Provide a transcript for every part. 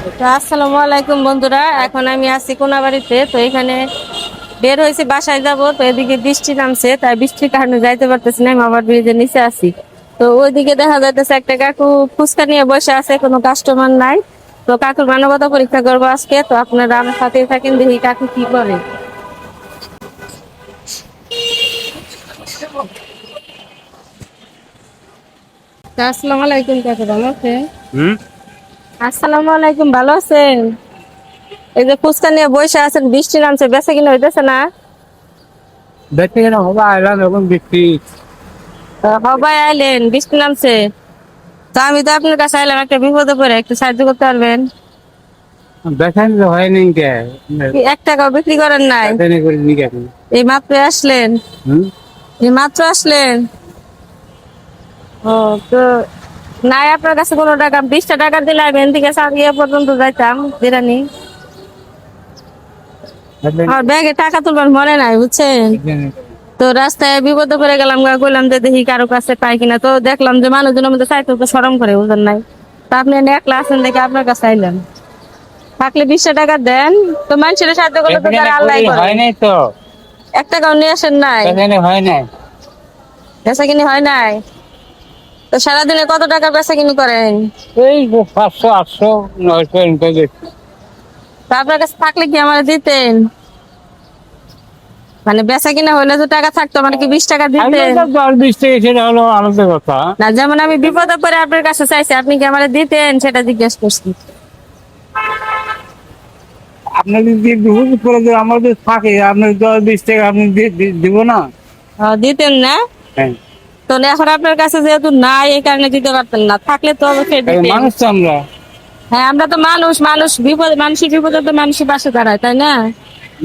তো আসসালামু আলাইকুম বন্ধুরা, এখন আমি আছি কোনাবাড়িতে। তো এখানে বের হয়েছি, বাসায় যাব। তো এদিকে বৃষ্টি নামছে, তাই বৃষ্টির কারণে যাইতে পারতেছি না, আমি আবার ব্রিজের নিচে আছি। তো ওইদিকে দেখা যাইতেছে একটা কাকু ফুচকা নিয়ে বসে আছে, কোনো কাস্টমার নাই। তো কাকুর মানবতা পরীক্ষা করবো আজকে। তো আপনারা আমার সাথে থাকেন, দেখি কাকু কি করে। তো আসসালামু আলাইকুম কাকু, ভালো আছেন? হুম। আসসালামু আলাইকুম, ভালো আছেন? এই যে ফুচকা নিয়ে বসে আছেন, বৃষ্টি নামছে, বেচা কিনা হইতেছে না? দেখতে গেলে হবে আইলাম এখন বিক্রি। সবাই আইলেন, বৃষ্টি নামছে। তো আমি তো আপনার কাছে আইলাম একটা বিপদে পড়ে, একটু সাহায্য করতে পারবেন? দেখেন যে হয়নি কে কি 1 টাকাও বিক্রি করেন নাই? দেখেনি করে নি কেন? এই মাত্র আসলেন? হুম। এই মাত্র আসলেন? ও, তো নাই আপনার কাছে কোনো টাকা? 20টা টাকা দিলে আমি এখান থেকে সারিয়ে পর্যন্ত যাইতাম বিরানি। আমার ব্যাগে টাকা তুলবার মনে নাই, বুঝছেন? তো রাস্তায় বিপদে পড়ে গেলাম, কইলাম যে দেখি কারো কাছে পাই কিনা। তো দেখলাম যে মানুষজনের মধ্যে চাইতে তো শরম করে, বুঝলেন নাই? তা আপনি একলা আছেন দেখে আপনার কাছে আইলাম। থাকলে 20টা টাকা দেন। তো মানুষের সাহায্য করলে তো তারা আল্লাহ করে। হয় নাই তো। 1 টাকাও নিয়ে আসেন নাই? দেখেনি হয় নাই। বেচা কিনি হয় নাই? তো সারাদিনে কত টাকা বেচা কিনি করেন? এই 500 800 900 এরকম দেখছি। তো আপনার কাছে থাকলে কি আমার দিতেন? মানে বেচা কিনা হইলে তো টাকা থাকতো, মানে কি 20 টাকা দিতেন? 10 20 টাকা সেটা হলো আলাদা কথা। না, যেমন আমি বিপদে পড়ে আপনার কাছে চাইছি, আপনি কি আমার দিতেন সেটা জিজ্ঞেস করছি। আপনার যদি বহুত করে যে আমাদের থাকে আপনার 10 20 টাকা আপনি দিব না। দিতেন না? হ্যাঁ। তো এখন আপনার কাছে যেহেতু নাই, এই কারণে দিতে পারতেন না। থাকলে তো অবশ্যই দিতেন। মানুষ তো আমরা। হ্যাঁ, আমরা তো মানুষ, মানুষ বিপদ, মানুষের বিপদে তো মানুষের পাশে দাঁড়ায়, তাই না?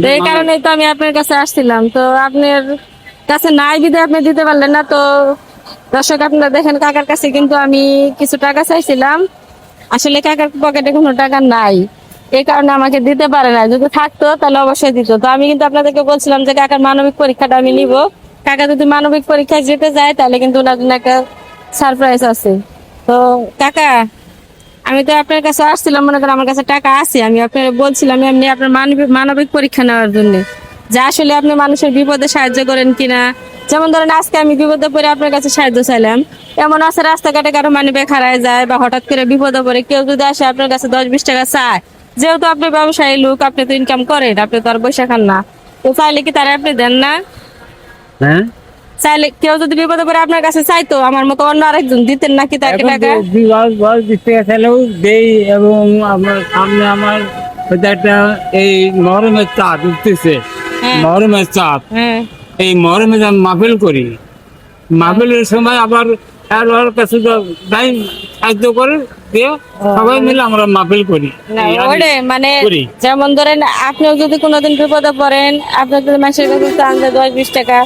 তো এই কারণেই তো আমি আপনার কাছে আসছিলাম। তো আপনার কাছে নাই বিধে আপনি দিতে পারলেন না। তো দর্শক, আপনারা দেখেন, কাকার কাছে কিন্তু আমি কিছু টাকা চাইছিলাম। আসলে কাকার পকেটে কোনো টাকা নাই, এই কারণে আমাকে দিতে পারে না। যদি থাকতো তাহলে অবশ্যই দিত। তো আমি কিন্তু আপনাদেরকে বলছিলাম যে কাকার মানবিক পরীক্ষাটা আমি নিব। কাকা যদি মানবিক পরীক্ষায় যেতে যায় তাহলে কিন্তু ওনার জন্য একটা সারপ্রাইজ আছে। তো কাকা, আমি তো আপনার কাছে আসছিলাম, মনে করেন আমার কাছে টাকা আছে, আমি আপনার বলছিলাম এমনি আপনার মানবিক মানবিক পরীক্ষা নেওয়ার জন্য, যে আসলে আপনি মানুষের বিপদে সাহায্য করেন কিনা। যেমন ধরেন আজকে আমি বিপদে পড়ে আপনার কাছে সাহায্য চাইলাম। এমন আছে রাস্তাঘাটে কারো মানিব্যাগ হারায় যায়, বা হঠাৎ করে বিপদে পড়ে কেউ যদি আসে আপনার কাছে 10 20 টাকা চায়, যেহেতু আপনি ব্যবসায়ী লোক, আপনি তো ইনকাম করেন, আপনি তো আর পয়সা খান না। তো চাইলে কি তারা আপনি দেন না? হ্যাঁ। চাইলে কেউ যদি বিপদে পড়ে আপনার কাছে চাইতো, আমার মতো অন্য আরেকজন, দিতেন নাকি তাকে এখন টাকা? 20 টাকা চাইলেও দেই। এবং আমার সামনে আমার ওইটা একটা এই মহরমের চাঁদ উঠতেছে। হ্যাঁ, মহরমের চাঁদ, হ্যাঁ, এই মহরমে আমি মাহফিল করি। মাহফিলের সময় আবার ওর কাছে যাই সাহায্য করে দিয়ে সবাই মিলে আমরা মাহফিল করি। না এই আমি ওরে মানে, করি। যেমন ধরেন আপনিও যদি কোনোদিন বিপদে পড়েন, আপনার যদি মানুষের কাছে চান যে 10 20 টাকা,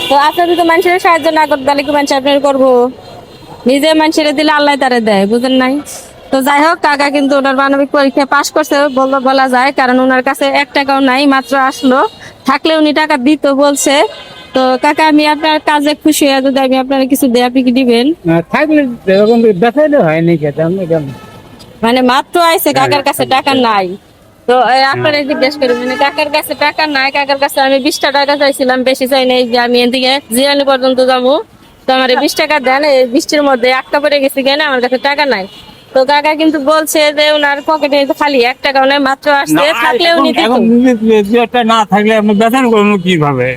তো আপনি যদি মানুষের সাহায্য না করতে তাহলে কি মানুষ আপনার করবো? নিজে মানুষের দিলে আল্লাহ তারে দেয়, বুঝেন নাই? তো যাই হোক, কাকা কিন্তু ওনার মানবিক পরীক্ষায় পাশ করছে বলা যায়, কারণ ওনার কাছে 1 টাকাও নাই, মাত্র আসলো। থাকলে উনি টাকা দিত বলছে। তো কাকা, আমি আপনার কাজে খুশি হয়ে যদি আমি আপনার কিছু দেয়, আপনি কি দিবেন? থাকলে এরকম দেখাইলে হয়নি খেতে আমি কেমন। মানে মাত্র আইছে, কাকার কাছে টাকা নাই। তো আপনারা জিজ্ঞেস করি, মানে কাকার কাছে টাকা নাই। কাকার কাছে আমি 20টা টাকা চাইছিলাম, বেশি চাই নাই, যে আমি এদিকে জিরানি পর্যন্ত যাবো। তো আমার 20 টাকা দেন, এই বৃষ্টির মধ্যে আটকা পড়ে গেছি কেন, আমার কাছে টাকা নাই। তো কাকা কিন্তু বলছে যে ওনার পকেটে খালি 1 টাকাও নাই, মাত্র আসছে, থাকলে উনি দিত। এখন দু একটা না থাকলে আপনি বেতন করবো কিভাবে?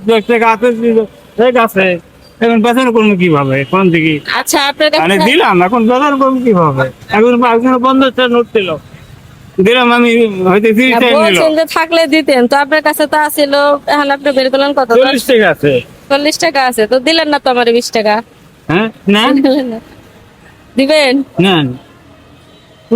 দু এক টাকা আছে, ঠিক আছে, এখন বেতন করবো কিভাবে কোন দিকে? আচ্ছা, আপনার কাছে মানে দিলাম, এখন বেতন করবো কিভাবে? এখন একজন 50 টাকা নোট ছিল, দিলাম আমি, হয়তো 30 টাকা নিল। বলছেন যে থাকলে দিতেন, তো আপনার কাছে তো আছিল। এখন আপনি বের করলেন কত? 40 টাকা আছে। 40 টাকা আছে, তো দিলেন না তো আমার 20 টাকা। হ্যাঁ, না দিবেন? নেন,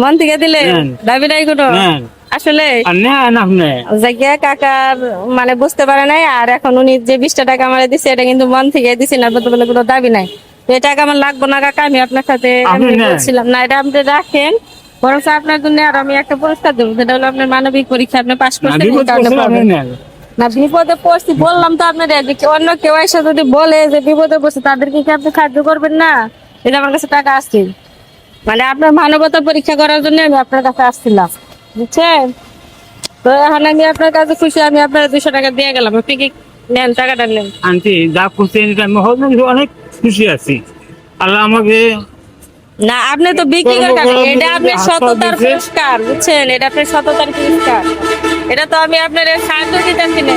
মন থেকে দিলেন? নেন, দাবি নাই কোনো? নেন। আসলে আর নেন আপনি। জায়গা কাকার মানে বুঝতে পারে নাই। আর এখন উনি যে 20টা টাকা আমার দিচ্ছে, এটা কিন্তু মন থেকে দিছি না, বলতে বলে কোনো দাবি নাই। তো এই টাকা আমার লাগবে না কাকা, আমি আপনার সাথে আপনি এমনি নেন। বলছিলাম না, এটা আপনি রাখেন। বরং আপনার জন্য আর আমি একটা পুরস্কার দেবো, সেটা হলো আপনার মানবিক পরীক্ষা আপনি পাশ না, করছেন, এই বিপদ কারণে করছেন আপনি পাবেন। নেন। না, বিপদে পড়ছি বললাম তো আপনার, অন্য কেউ এসে যদি বলে যে বিপদে পড়ছে, তাদেরকে কি আপনি সাহায্য করবেন না? এটা আমার কাছে টাকা আছে। মানে আপনার মানবতা পরীক্ষা করার জন্য আমি আপনার কাছে আসছিলাম, বুঝছেন? তো এখন আমি আপনার কাছে খুশি, আমি আপনার 200 টাকা দিয়ে গেলাম, আপনি কি নেন, টাকাটা নেন। আন্টি যা খুশি আমি অনেক খুশি আছি। আল্লাহ আমাকে না, আপনি তো বিক্রি করে খাবেন, এটা আপনার হাত পা সততার দিছে। পুরস্কার, বুঝছেন? এটা আপনার সততার পুরস্কার। এটা তো আমি আপনার সাহায্য দিতেছি না,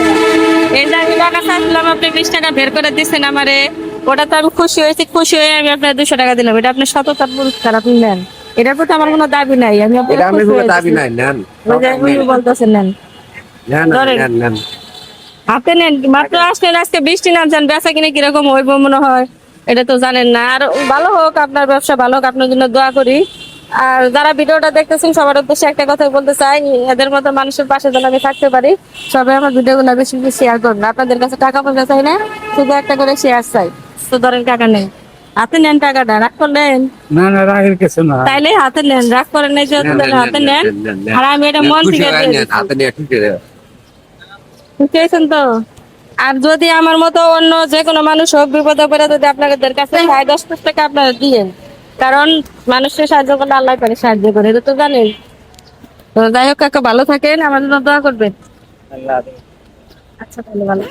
এই যে আমি টাকা চাচ্ছিলাম, আপনি 20 টাকা বের করে দিচ্ছেন আমারে, ওটা তো আমি খুশি হয়েছি, খুশি হয়ে আমি আপনার 200 টাকা দিলাম, এটা আপনার সততার পুরস্কার, আপনি নেন। এটার প্রতি আমার কোনো দাবি নাই, আমি আপনার এটা আমি খুশি কোনো হয়েছি। দাবি নাই, নেন ওই যে উনি বলতেছেন নেন, নেন ধরেন। নেন নেন। আপনি নেন, মাত্র আসলেন, আজকে বৃষ্টি নামছেন, বেচা কিনে কিরকম হইব মনে হয় এটা তো জানেন না। আর ভালো হোক, আপনার ব্যবসা ভালো হোক, আপনার জন্য দোয়া করি। আর যারা ভিডিওটা দেখতেছেন সবার উদ্দেশ্যে একটা কথা বলতে চাই, এদের মতো মানুষের পাশে যেন আমি থাকতে পারি। সবাই আমার ভিডিওগুলো বেশি বেশি শেয়ার করুন, আপনাদের কাছে টাকা পয়সা চাই না, শুধু একটা করে শেয়ার চাই। তো ধরেন টাকা নেই, হাতে নেন, টাকাটা রাগ করলেন, না না রাগের কিছু না। তাইলে হাতে নেন, রাগ করেন নাই যেহেতু, নেন, তাহলে নেন, হাতে নেন, নেন। নেন, নেন। আর আমি এটা মন খুশি থেকে হয়ে দিয়ে নেন, দিচ্ছি। হাতে নিয়ে খুশি হয়ে। বুঝতেছেন তো? আর যদি আমার মতো অন্য যে কোনো মানুষ হোক, বিপদে পড়ে যদি আপনাদের কাছে 10 টাকা আপনারা দিয়েন, কারণ মানুষের সাহায্য করলে আল্লাহ করে সাহায্য করে, এটা তো জানেন। তো যাই হোক কাকা, ভালো থাকেন, আমার জন্য দোয়া করবেন। আল্লাহ হাফেজ। আচ্ছা, তাহলে ভালো।